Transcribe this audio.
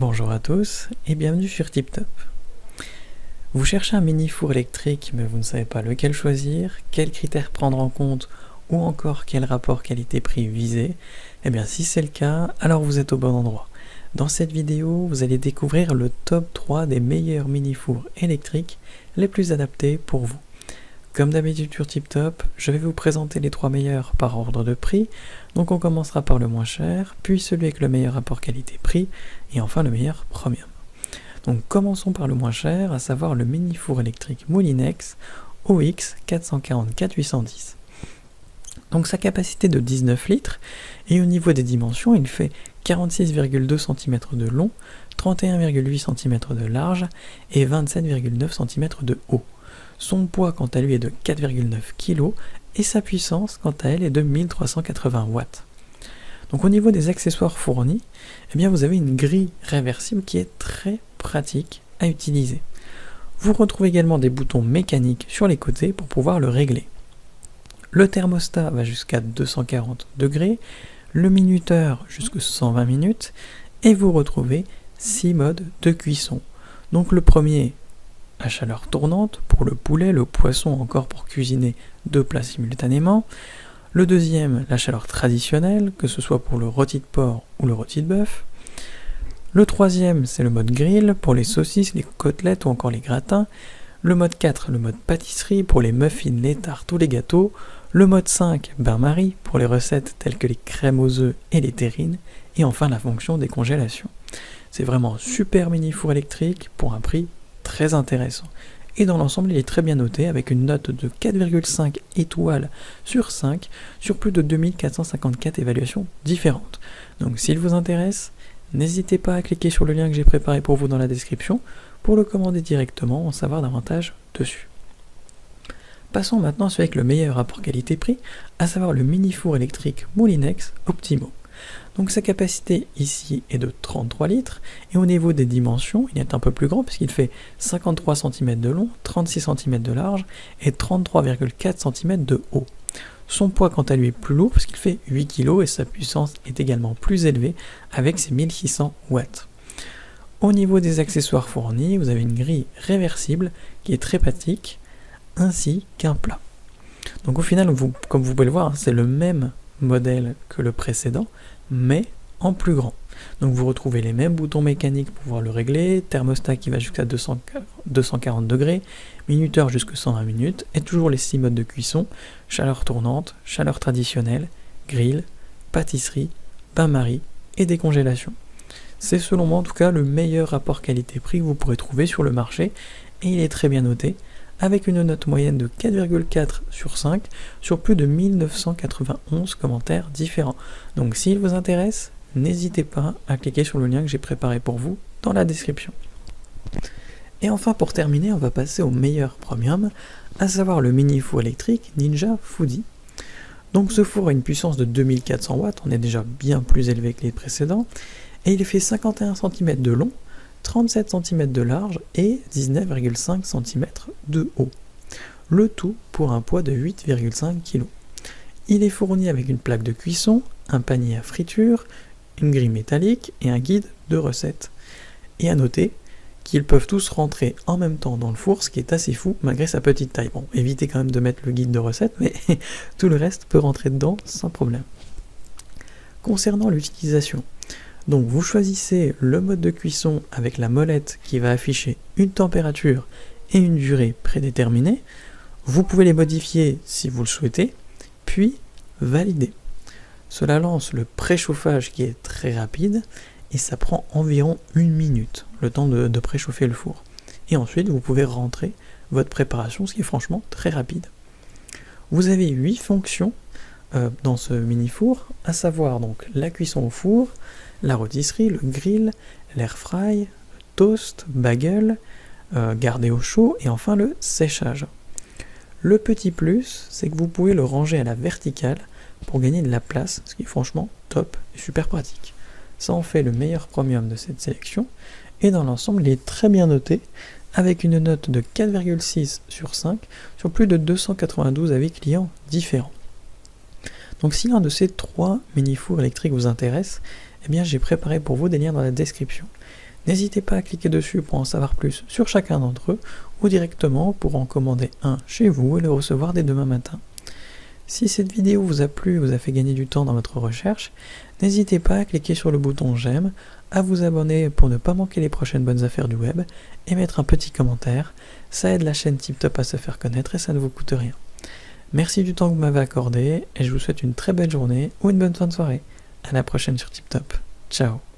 Bonjour à tous et bienvenue sur TipTop. Vous cherchez un mini four électrique mais vous ne savez pas lequel choisir, quels critères prendre en compte ou encore quel rapport qualité-prix viser? Eh bien si c'est le cas, alors vous êtes au bon endroit. Dans cette vidéo, vous allez découvrir le top 3 des meilleurs mini fours électriques les plus adaptés pour vous. Comme d'habitude sur TipTop, je vais vous présenter les 3 meilleurs par ordre de prix. Donc on commencera par le moins cher, puis celui avec le meilleur rapport qualité-prix, et enfin le meilleur premium. Donc commençons par le moins cher, à savoir le mini four électrique Moulinex OX 444-810. Donc sa capacité de 19 litres, et au niveau des dimensions, il fait 46,2 cm de long, 31,8 cm de large et 27,9 cm de haut. Son poids quant à lui est de 4,9 kg et sa puissance quant à elle est de 1380 watts. Donc au niveau des accessoires fournis, eh bien vous avez une grille réversible qui est très pratique à utiliser. Vous retrouvez également des boutons mécaniques sur les côtés pour pouvoir le régler. Le thermostat va jusqu'à 240 degrés, le minuteur jusqu'à 120 minutes et vous retrouvez 6 modes de cuisson. Donc le premier, à chaleur tournante pour le poulet, le poisson, encore pour cuisiner 2 plats simultanément. Le deuxième, la chaleur traditionnelle, que ce soit pour le rôti de porc ou le rôti de bœuf. Le troisième, c'est le mode grill pour les saucisses, les côtelettes ou encore les gratins. Le mode 4, le mode pâtisserie pour les muffins, les tartes ou les gâteaux. Le mode 5, bain-marie pour les recettes telles que les crèmes aux œufs et les terrines. Et enfin la fonction des congélations. C'est vraiment un super mini four électrique pour un prix très intéressant. Et dans l'ensemble, il est très bien noté avec une note de 4,5 étoiles sur 5 sur plus de 2454 évaluations différentes. Donc s'il vous intéresse, n'hésitez pas à cliquer sur le lien que j'ai préparé pour vous dans la description pour le commander directement, en savoir davantage dessus. Passons maintenant à celui avec le meilleur rapport qualité-prix, à savoir le mini four électrique Moulinex Optimo. Donc sa capacité ici est de 33 litres et au niveau des dimensions, il est un peu plus grand puisqu'il fait 53 cm de long, 36 cm de large et 33,4 cm de haut. Son poids quant à lui est plus lourd puisqu'il fait 8 kg et sa puissance est également plus élevée avec ses 1600 watts. Au niveau des accessoires fournis, vous avez une grille réversible qui est très pratique ainsi qu'un plat. Donc au final, comme vous pouvez le voir, c'est le même modèle que le précédent, mais en plus grand. Donc vous retrouvez les mêmes boutons mécaniques pour pouvoir le régler, thermostat qui va jusqu'à 240 degrés, minuteur jusqu'à 120 minutes, et toujours les 6 modes de cuisson, chaleur tournante, chaleur traditionnelle, grill, pâtisserie, bain-marie et décongélation. C'est selon moi en tout cas le meilleur rapport qualité-prix que vous pourrez trouver sur le marché, et il est très bien noté, avec une note moyenne de 4,4 sur 5 sur plus de 1991 commentaires différents. Donc s'il vous intéresse, n'hésitez pas à cliquer sur le lien que j'ai préparé pour vous dans la description. Et enfin pour terminer, on va passer au meilleur premium, à savoir le mini four électrique Ninja Foodi. Donc ce four a une puissance de 2400 watts, on est déjà bien plus élevé que les précédents, et il fait 51 cm de long, 37 cm de large et 19,5 cm de haut. Le tout pour un poids de 8,5 kg. Il est fourni avec une plaque de cuisson, un panier à friture, une grille métallique et un guide de recettes. Et à noter qu'ils peuvent tous rentrer en même temps dans le four, ce qui est assez fou malgré sa petite taille. Bon, évitez quand même de mettre le guide de recettes, mais tout le reste peut rentrer dedans sans problème. Concernant l'utilisation, donc vous choisissez le mode de cuisson avec la molette qui va afficher une température et une durée prédéterminée. Vous pouvez les modifier si vous le souhaitez, puis valider. Cela lance le préchauffage qui est très rapide et ça prend environ 1 minute, le temps de préchauffer le four. Et ensuite vous pouvez rentrer votre préparation, ce qui est franchement très rapide. Vous avez 8 fonctions dans ce mini four, à savoir donc la cuisson au four, la rôtisserie, le grill, l'air fry, le toast, bagel, garder au chaud et enfin le séchage. Le petit plus, c'est que vous pouvez le ranger à la verticale pour gagner de la place, ce qui est franchement top et super pratique. Ça en fait le meilleur premium de cette sélection et dans l'ensemble il est très bien noté avec une note de 4,6 sur 5 sur plus de 292 avis clients différents. Donc si l'un de ces 3 mini-fours électriques vous intéresse, eh bien j'ai préparé pour vous des liens dans la description. N'hésitez pas à cliquer dessus pour en savoir plus sur chacun d'entre eux ou directement pour en commander un chez vous et le recevoir dès demain matin. Si cette vidéo vous a plu et vous a fait gagner du temps dans votre recherche, n'hésitez pas à cliquer sur le bouton j'aime, à vous abonner pour ne pas manquer les prochaines bonnes affaires du web et mettre un petit commentaire. Ça aide la chaîne TipTop à se faire connaître et ça ne vous coûte rien. Merci du temps que vous m'avez accordé et je vous souhaite une très belle journée ou une bonne fin de soirée. À la prochaine sur TipTop. Ciao.